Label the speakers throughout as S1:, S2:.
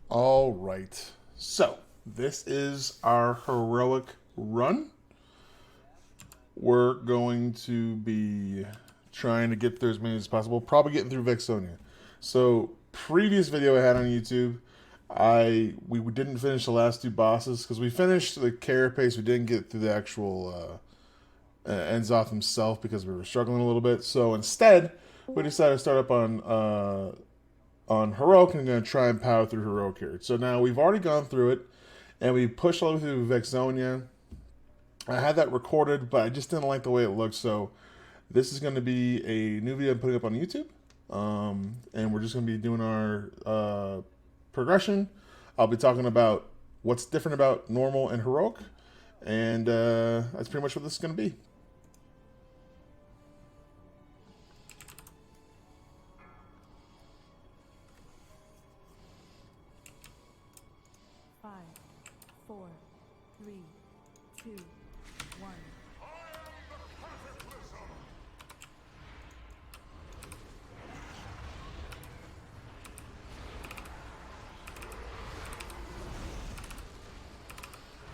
S1: All right. So, this is our heroic run. We're going to be trying to get through as many as possible, probably getting through Vexonia. So, previous video I had on YouTube, we didn't finish the last two bosses because we finished the carapace. We didn't get through the actual Enzoth himself because we were struggling a little bit. So instead, we decided to start up on heroic and going to try and power through heroic here. So now we've already gone through it, and we pushed all the way through Vexonia. I had that recorded, but I just didn't like the way it looked. So this is going to be a new video I'm putting up on YouTube, and we're just going to be doing our progression. I'll be talking about what's different about normal and heroic, and that's pretty much what this is going to be.
S2: Five, four, three, two, one.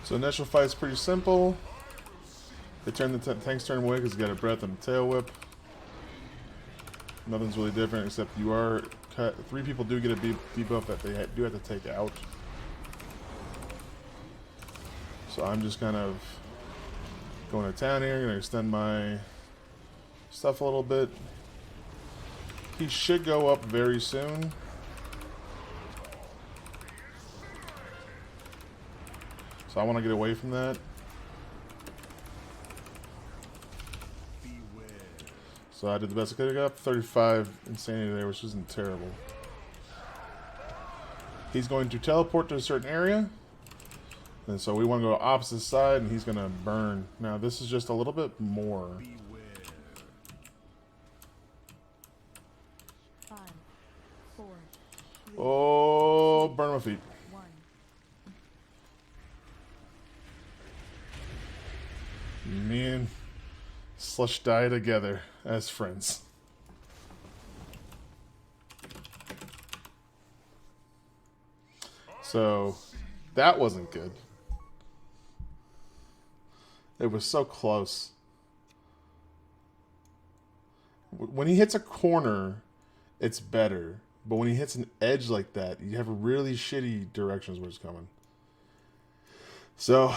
S1: So initial fight is pretty simple. They turn the tanks turn away because you got a breath and a tail whip. Nothing's really different except you are cut. 3 people do get a debuff that they do have to take out. So I'm just kind of going to town here. Gonna extend my stuff a little bit. He should go up very soon. So I want to get away from that. So I did the best I could. I got up 35 insanity there, which isn't terrible. He's going to teleport to a certain area. And so we want to go opposite side, and he's going to burn. Now this is just a little bit more.
S2: Five, four, three,
S1: Oh, burn my feet.
S2: one.
S1: Me and Slush die together as friends. So that wasn't good. It was so close. When he hits a corner, it's better. But when he hits an edge like that, you have really shitty directions where it's coming. So,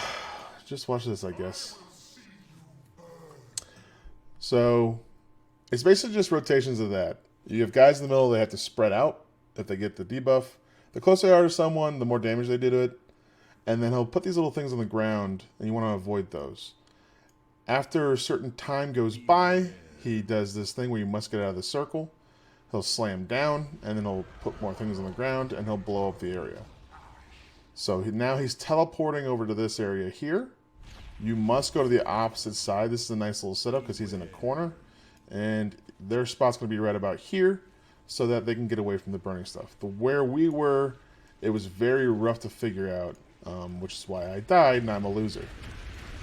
S1: just watch this, I guess. So, it's basically just rotations of that. You have guys in the middle, they have to spread out if they get the debuff. The closer they are to someone, the more damage they do to it. And then he'll put these little things on the ground, and you want to avoid those. After a certain time goes by, he does this thing where you must get out of the circle. He'll slam down, and then he'll put more things on the ground, and he'll blow up the area. So now he's teleporting over to this area here. You must go to the opposite side. This is a nice little setup because he's in a corner. And their spot's going to be right about here so that they can get away from the burning stuff. Where we were, it was very rough to figure out, which is why I died, and I'm a loser.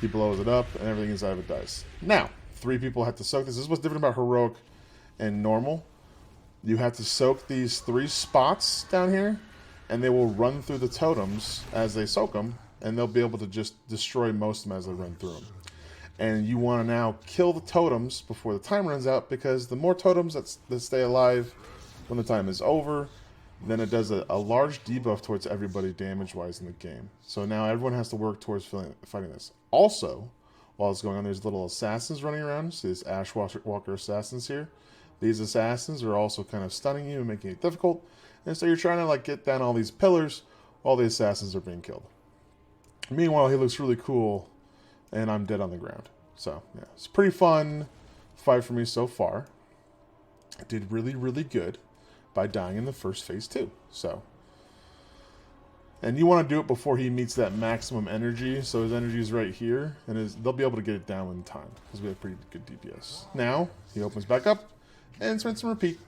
S1: He blows it up, and everything inside of it dies. Now, 3 people have to soak this. This is what's different about heroic and normal. You have to soak these 3 spots down here, and they will run through the totems as they soak them, and they'll be able to just destroy most of them as they run through them. And you want to now kill the totems before the time runs out, because the more totems that stay alive when the time is over, then it does a large debuff towards everybody damage-wise in the game. So now everyone has to work towards fighting this. Also, while it's going on, there's little assassins running around. So these Ash Walker assassins here. These assassins are also kind of stunning you and making it difficult. And so you're trying to get down all these pillars while the assassins are being killed. Meanwhile, he looks really cool, and I'm dead on the ground. So, yeah, it's a pretty fun fight for me so far. I did really, really good by dying in the first phase too. So, and you want to do it before he meets that maximum energy. So his energy is right here, and they'll be able to get it down in time because we have pretty good DPS. Now he opens back up, and rinse and repeat.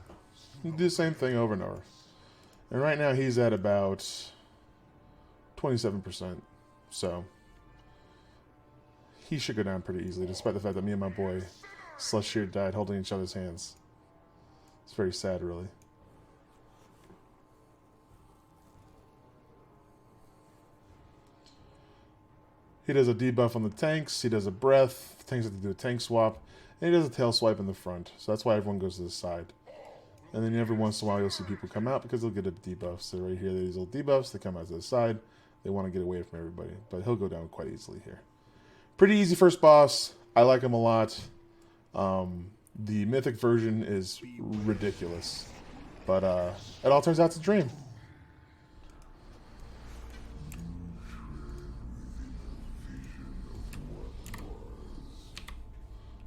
S1: You do the same thing over and over. And right now he's at about 27%. So he should go down pretty easily, despite the fact that me and my boy Slush here died holding each other's hands. It's very sad, really. He does a debuff on the tanks. He does a breath. The tanks have to do a tank swap. And he does a tail swipe in the front. So that's why everyone goes to the side. And then every once in a while you'll see people come out because they'll get a debuff. So right here, these little debuffs, they come out to the side. They want to get away from everybody. But he'll go down quite easily here. Pretty easy first boss. I like him a lot. The mythic version is ridiculous. But it all turns out to dream.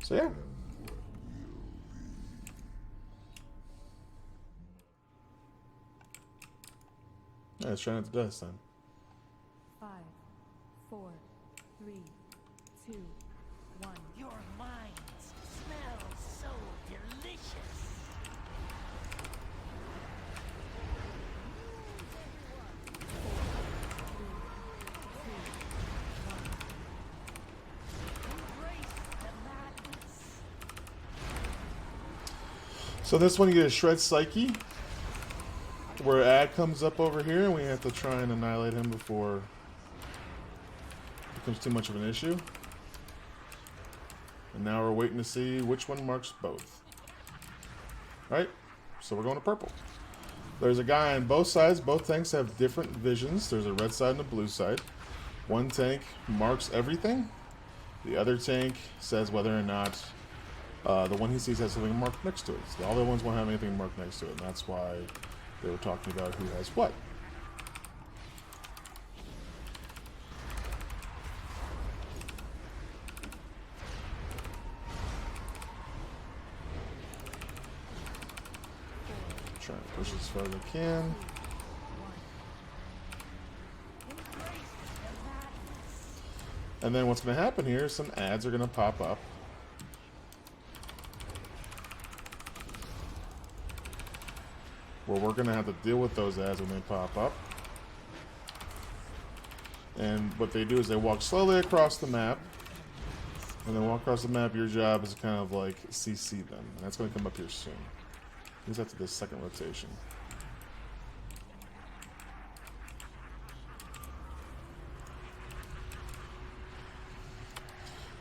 S1: So yeah. Yeah, let's try not to die this time.
S2: 5, 4, 3, 2, 1.
S3: Your minds smell so delicious. Embrace the madness.
S1: So this one you get a Shred Psyche, where Ad comes up over here, and we have to try and annihilate him before it becomes too much of an issue. And now we're waiting to see which one marks both. Right? So we're going to purple. There's a guy on both sides. Both tanks have different visions. There's a red side and a blue side. One tank marks everything. The other tank says whether or not the one he sees has something marked next to it. So all the other ones won't have anything marked next to it, and that's why they were talking about who has what. Trying to push as far as I can. And then what's going to happen here is some ads are going to pop up. Well, we're going to have to deal with those ads when they pop up. And what they do is they walk slowly across the map. When they walk across the map, your job is to kind of like CC them. And that's going to come up here soon. He's after this second rotation.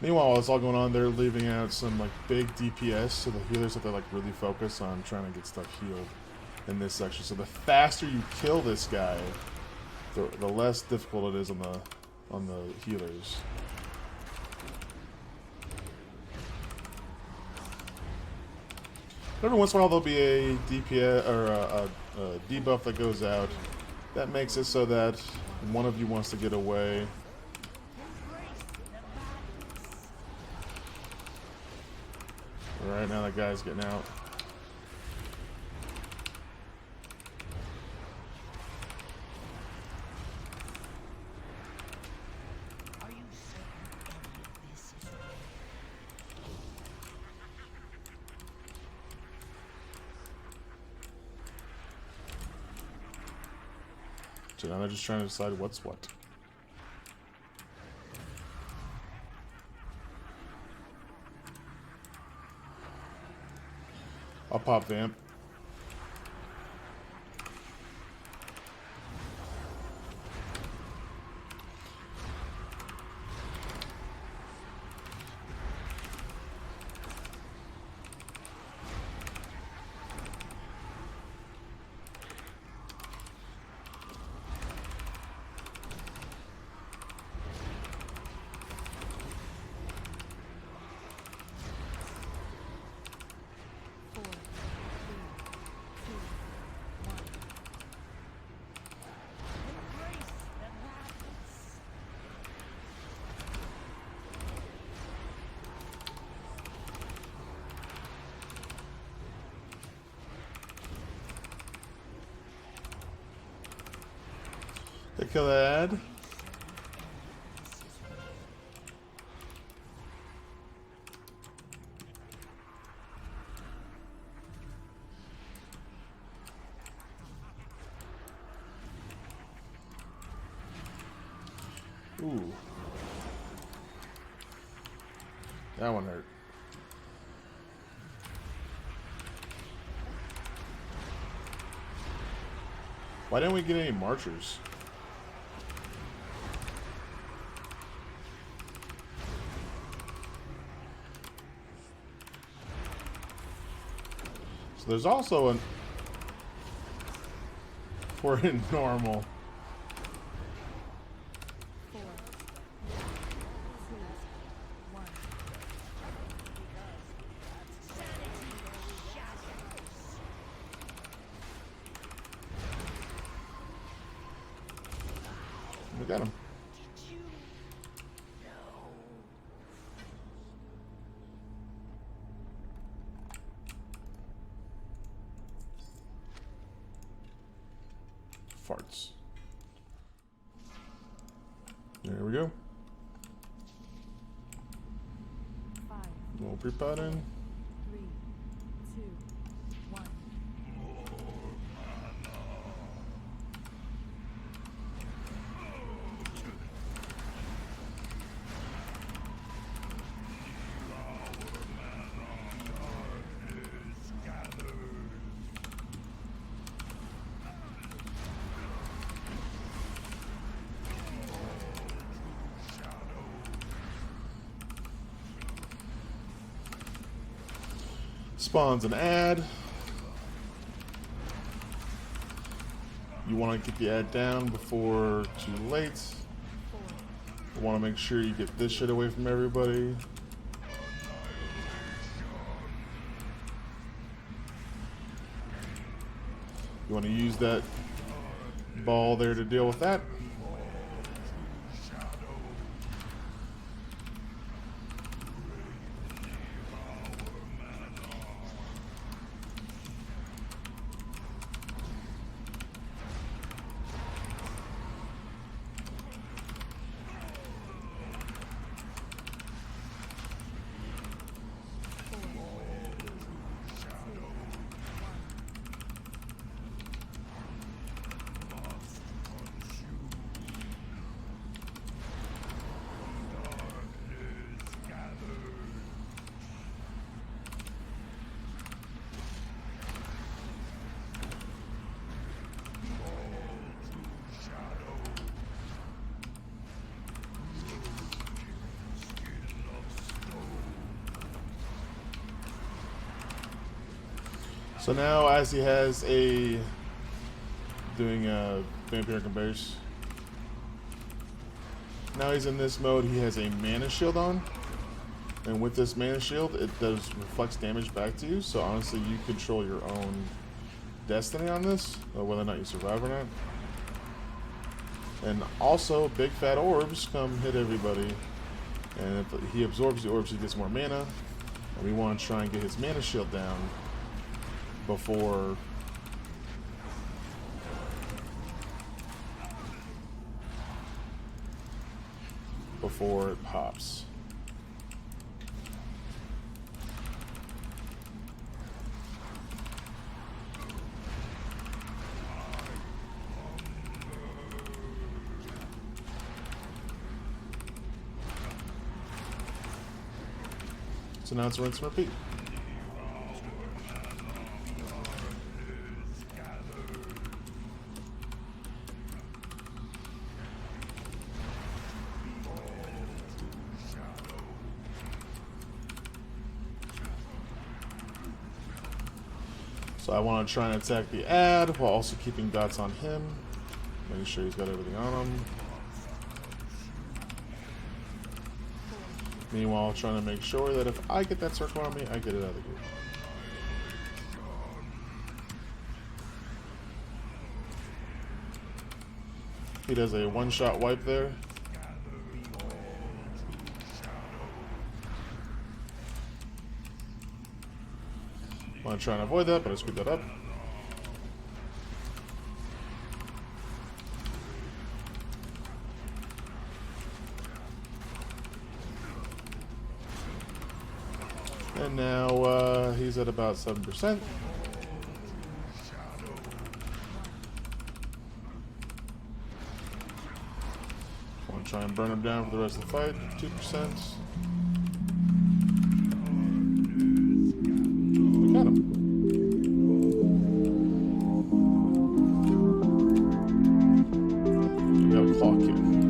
S1: Meanwhile, while it's all going on, they're leaving out some like big DPS, so the healers have to like really focus on trying to get stuff healed in this section. So the faster you kill this guy, the less difficult it is on the healers. Every once in a while there'll be a DPS or a debuff that goes out. That makes it so that one of you wants to get away. Right now that guy's getting out.
S3: Are you certain any of this is real?
S1: So now they're just trying to decide what's what. I'll pop Vamp.
S3: Embrace the madness.
S1: They kill that ad. Ooh. That one hurt. Why didn't we get any marchers? So there's also an... We're in normal.
S2: 4, 2, 1.
S1: We got him. Farts. There we go.
S2: 5,
S1: Little pre-pot in.
S2: 3, 2, 1.
S1: Spawns an ad. You want to get the ad down before too late.
S2: 4,
S1: You want to make sure you get this shit away from everybody. You want to use that ball there to deal with that. So now, as he has a doing vampire converse, now he's in this mode. He has a mana shield on, and with this mana shield, it does reflects damage back to you. So honestly, you control your own destiny on this, whether or not you survive or not. And also, big fat orbs come hit everybody, and if he absorbs the orbs, he gets more mana. And we want to try and get his mana shield down before it pops. So now it's rinse and repeat. So I want to try and attack the ad while also keeping dots on him. Making sure he's got everything on him. Meanwhile, trying to make sure that if I get that circle on me, I get it out of the group. He does a one-shot wipe there. I want to try and avoid that, but I screwed that up. And now he's at about 7%. I want to try and burn him down for the rest of the fight. 2%. We got him. We got a clock here.